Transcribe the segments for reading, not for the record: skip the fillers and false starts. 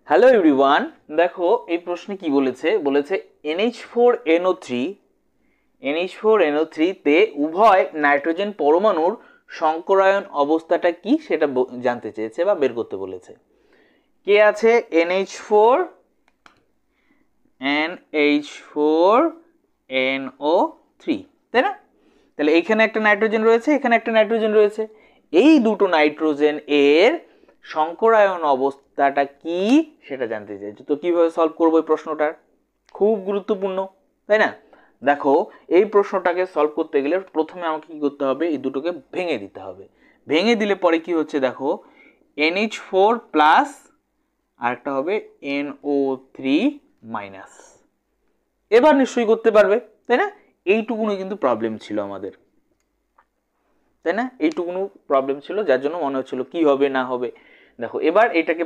Hello everyone, দেখো এই প্রশ্নে কি বলেছে NH4NO3 তে উভয় নাইট্রোজেন পরমাণুর সংকরায়ন অবস্থাটা কি সেটা জানতে চেয়েছে বা বের করতে বলেছে। কে আছে? NH4NO3, তাই না? তাহলে এইখানে একটা নাইট্রোজেন রয়েছে, এখানে একটা নাইট্রোজেন রয়েছে। এই দুটো নাইট্রোজেন এর সংকরায়ন অবস্থাটা কি সেটা জানতে চাইছি। তো কিভাবে সলভ করবো এই প্রশ্নটার? খুব গুরুত্বপূর্ণ, তাই না? দেখো, এই প্রশ্নটাকে সলভ করতে গেলে প্রথমে আমাকে কি করতে হবে? এই দুটোকে ভেঙে দিতে হবে। ভেঙে দিলে পরে কি হচ্ছে দেখো, NH4 প্লাস আর একটা হবে NO3 মাইনাস। এবার নিশ্চয়ই করতে পারবে, তাই না? এইটুকুনি কিন্তু প্রবলেম ছিল আমাদের, তাই না? এইটুকুনো প্রবলেম ছিল, যার জন্য মনে হচ্ছিল কি হবে না হবে। দেখো, এবার এটাকে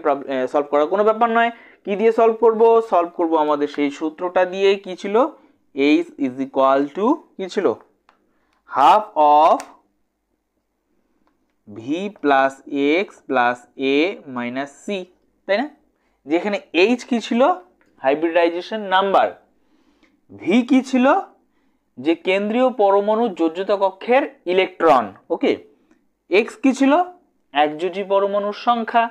সলভ করার কোনো ব্যাপার নয়। কি দিয়ে সলভ করব আমাদের সেই সূত্রটা দিয়ে। কি ছিল? H ইজ ইকুয়াল টু কি ছিল? Half of V plus X plus A minus C, তাই না? যেখানে এইচ কি ছিল? Hybridization number. ভি কি ছিল? যে কেন্দ্রীয় পরমাণু যোজ্যতা কক্ষের ইলেকট্রন। ওকে। এক্স কি ছিল? একযোজী পরমাণুর সংখ্যা।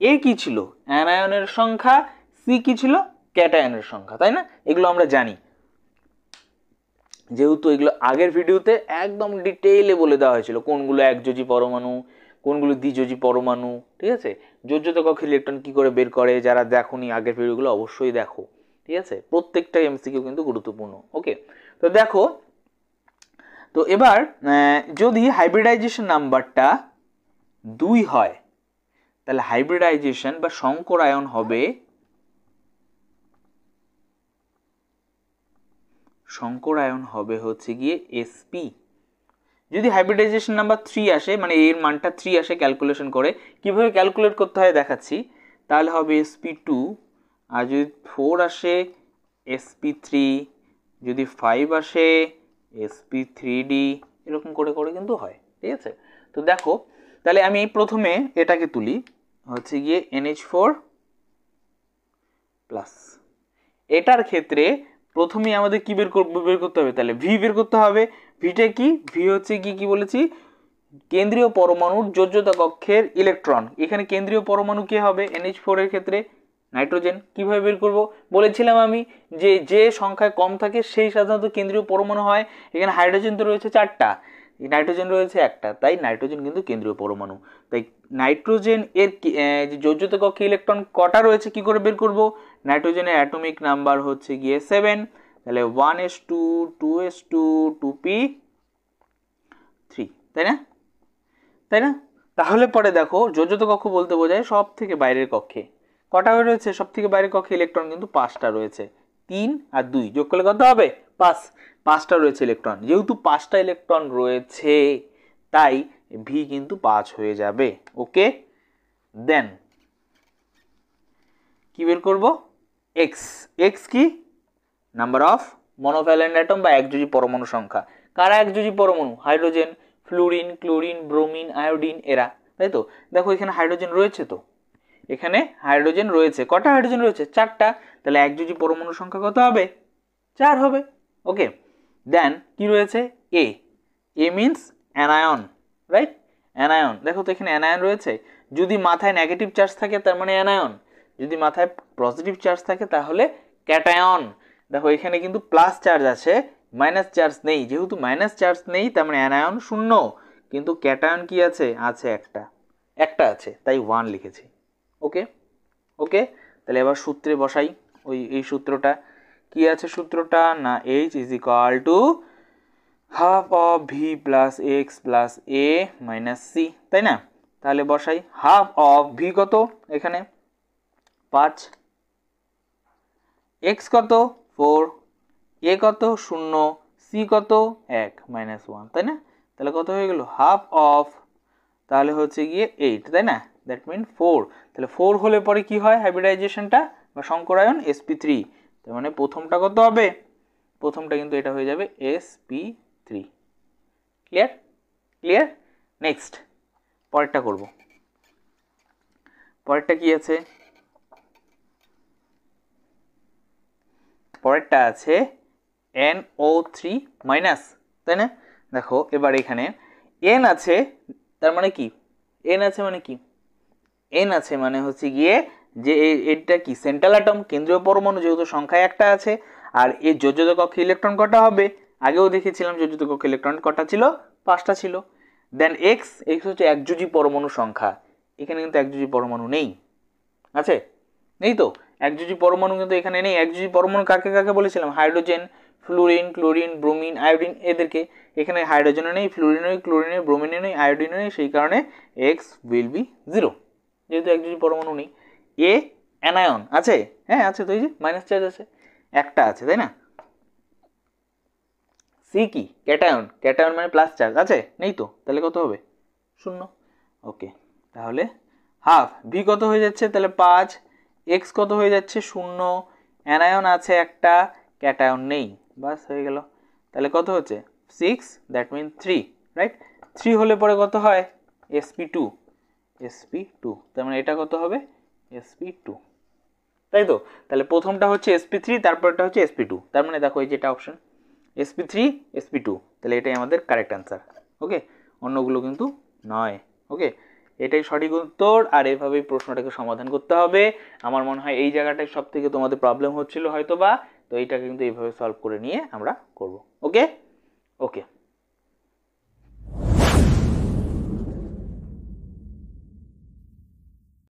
এ কি ছিল? অ্যানায়নের সংখ্যা। সি কি ছিল? ক্যাটায়নের সংখ্যা, তাই না? এগুলো আমরা জানি, যেহেতু এগুলো আগের ভিডিওতে একদম ডিটেইলে বলে দেওয়া হয়েছিল কোনগুলো একযোজী পরমাণু, কোনগুলো দ্বিযোজী পরমাণু। ঠিক আছে? যোজ্যতা কক্ষের ইলেকট্রন কি করে বের করে, যারা দেখোনি আগের ভিডিওগুলো অবশ্যই দেখো। ঠিক আছে? প্রত্যেকটা এমসিকিউ কিন্তু গুরুত্বপূর্ণ। ওকে, তো দেখো, তো এবার যদি হাইব্রিডাইজেশন নাম্বারটা 2 হয়, তাহলে হাইব্রিডাইজেশন বা সংকরায়ন হবে হচ্ছে গিয়ে sp। যদি হাইব্রিডাইজেশন নাম্বার 3 আসে, মানে এর মানটা 3 আসে ক্যালকুলেশন করে, কিভাবে ক্যালকুলেট করতে হয় দেখাচ্ছি। তাহলে হবে sp2, আর যদি 4 আসে sp3, যদি 5 আসে sp3d, এরকম করে করে কিন্তু হয়। ঠিক আছে? তো দেখো, তাহলে আমি প্রথমে এটাকে তুলি, হচ্ছে গিয়ে NH4 প্লাস। এটার ক্ষেত্রে প্রথমেই আমাদের কি বের করতে হবে? তাহলে ভি বের করতে হবে। ভিটা কি? ভি হচ্ছে কি বলেছি? কেন্দ্রীয় পরমাণুর যোজ্যতা কক্ষের ইলেকট্রন। এখানে কেন্দ্রীয় পরমাণু কে হবে? NH4 এর ক্ষেত্রে নাইট্রোজেন। কিভাবে বের করব? বলেছিলাম আমি যে সংখ্যায় কম থাকে সেই সাধারণত কেন্দ্রীয় পরমাণু হয়। এখানে হাইড্রোজেন তো রয়েছে 4টা, নাইট্রোজেন রয়েছে 1টা, তাই নাইট্রোজেন কিন্তু কেন্দ্রীয় পরমাণু। তাই নাইট্রোজেন এর যে যোজ্যতা কক্ষে ইলেকট্রন কটা রয়েছে কি করে বের করব? নাইট্রোজেনের অ্যাটমিক নাম্বার হচ্ছে গিয়ে 7, তাহলে 1s2 2s2 2p3, তাই না? তাই না? তাহলে পরে দেখো, যোজ্যতা কক্ষ বলতে বোঝায় সব থেকে বাইরের কক্ষে কটা রয়েছে? সব থেকে বাইরের কক্ষে ইলেকট্রন কিন্তু 5টা রয়েছে। 3 আর 2 যোগ করলে কত হবে? 5। 5টা রয়েছে ইলেকট্রন। যেহেতু 5টা ইলেকট্রন রয়েছে, তাই ভি কিন্তু 5 হয়ে যাবে। ওকে, দেন কি বের করব? এক্স। এক্স কি? নাম্বার অফ মনোভ্যালেন্ট অ্যাটম বা একযোজী পরমাণু সংখ্যা। কারা একযোজী পরমাণু? Hydrogen, fluorine, chlorine, bromine, iodine, এরা, তাই তো? দেখো, এখানে হাইড্রোজেন রয়েছে, তো এখানে হাইড্রোজেন রয়েছে। কটা হাইড্রোজেন রয়েছে? 4টা। তাহলে একযোজী পরমাণু সংখ্যা কত হবে? 4 হবে। ওকে, দেন কি রয়েছে? এ। A means anion, right? Anion. দেখো তো, এখানে অ্যানায়ন রয়েছে। যদি মাথায় নেগেটিভ চার্জ থাকে তার মানে অ্যানায়ন, যদি মাথায় পজিটিভ চার্জ থাকে তাহলে ক্যাটায়ন। দেখো, এখানে কিন্তু প্লাস চার্জ আছে, মাইনাস চার্জ নেই। যেহেতু মাইনাস চার্জ নেই তার মানে অ্যানায়ন 0, কিন্তু ক্যাটায়ন কি আছে? আছে একটা আছে, তাই 1 লিখেছি। ওকে, ওকে, তাহলে এবার সূত্রে বসাই এই সূত্রটা। কি আছে সূত্রটা? না, H is equal to half of V plus X plus A minus C, তাই না? তাহলে বসাই। হাফ অফ ভি কত? এখানে 5, এক্স কত? 4, এ কত? 0, সি কত? 1 মাইনাস 1, তাই না? তাহলে কত হয়ে গেল? হাফ অফ, তাহলে হচ্ছে গিয়ে 8, তাই না? That mean 4। তাহলে 4 হলে পরে কি হয় হাইব্রিডাইজেশনটা বা সংকরায়ন? sp3। তার মানে প্রথমটা কত হবে? প্রথমটা কিন্তু এটা হয়ে যাবে sp3। ক্লিয়ার? ক্লিয়ার? নেক্সট পরেরটা করব। পরেরটা কি আছে? পরেরটা আছে NO3 মাইনাস, তাই না? দেখো এবার এখানে N আছে, তার মানে কি N আছে মানে কি, N আছে মানে হচ্ছে গিয়ে যে এটা কি সেন্ট্রাল অ্যাটম, কেন্দ্রীয় পরমাণু, যেহেতু সংখ্যায় একটা আছে। আর এর যোজ্যতা কক্ষে ইলেকট্রন কটা হবে, আগেও দেখেছিলাম যোজ্যতা কক্ষে ইলেকট্রন কটা ছিল, 5টা ছিল। দেন এক্স হচ্ছে একযোজী পরমাণু সংখ্যা, এখানে কিন্তু একযোজী পরমাণু নেই, আছে? নেই তো, একযোজী পরমাণু কিন্তু এখানে নেই। একযোজী পরমাণু কাকে কাকে বলেছিলাম, hydrogen, fluorine, chlorine, bromine, iodine, এদেরকে। এখানে হাইড্রোজেনও নেই, ফ্লুরিনও নেই, ক্লোরিনের, ব্রোমিনও নেই, আয়োডিনও নেই, সেই কারণে এক্স উইল বি 0, যেহেতু একযোজী পরমাণু নেই। এ অ্যানায়ন আছে, হ্যাঁ আছে তো, এই যে মাইনাস চার্জ আছে, একটা আছে, তাই না? সি কি ক্যাটায়ন, ক্যাটায়ন মানে প্লাস চার্জ আছে, নেই তো, তাহলে কত হবে, 0। ওকে, তাহলে হাফ ভি কত হয়ে যাচ্ছে, তাহলে 5, এক্স কত হয়ে যাচ্ছে 0, অ্যানায়ন আছে একটা, ক্যাটায়ন নেই, বাস হয়ে গেল। তাহলে কত হচ্ছে 6, দ্যাট মিন 3, রাইট? 3 হলে পরে কত হয়, sp2, sp2, তার মানে এটা কত হবে sp2, তাই তো? তাহলে প্রথমটা হচ্ছে sp3, তারপরটা হচ্ছে sp2, তার মানে দেখো এই যেটা অপশন sp3 sp2, তাহলে এটাই আমাদের কারেক্ট অ্যান্সার। ওকে, অন্যগুলো কিন্তু নয়। ওকে, এটাই সঠিক উত্তর, আর এভাবেই প্রশ্নটাকে সমাধান করতে হবে। আমার মনে হয় এই জায়গাটায় সব থেকে তোমাদের প্রবলেম হচ্ছিল হয়তো বা, তো এইটাকে কিন্তু এইভাবে সলভ করে নিয়ে আমরা করব। ওকে ওকে।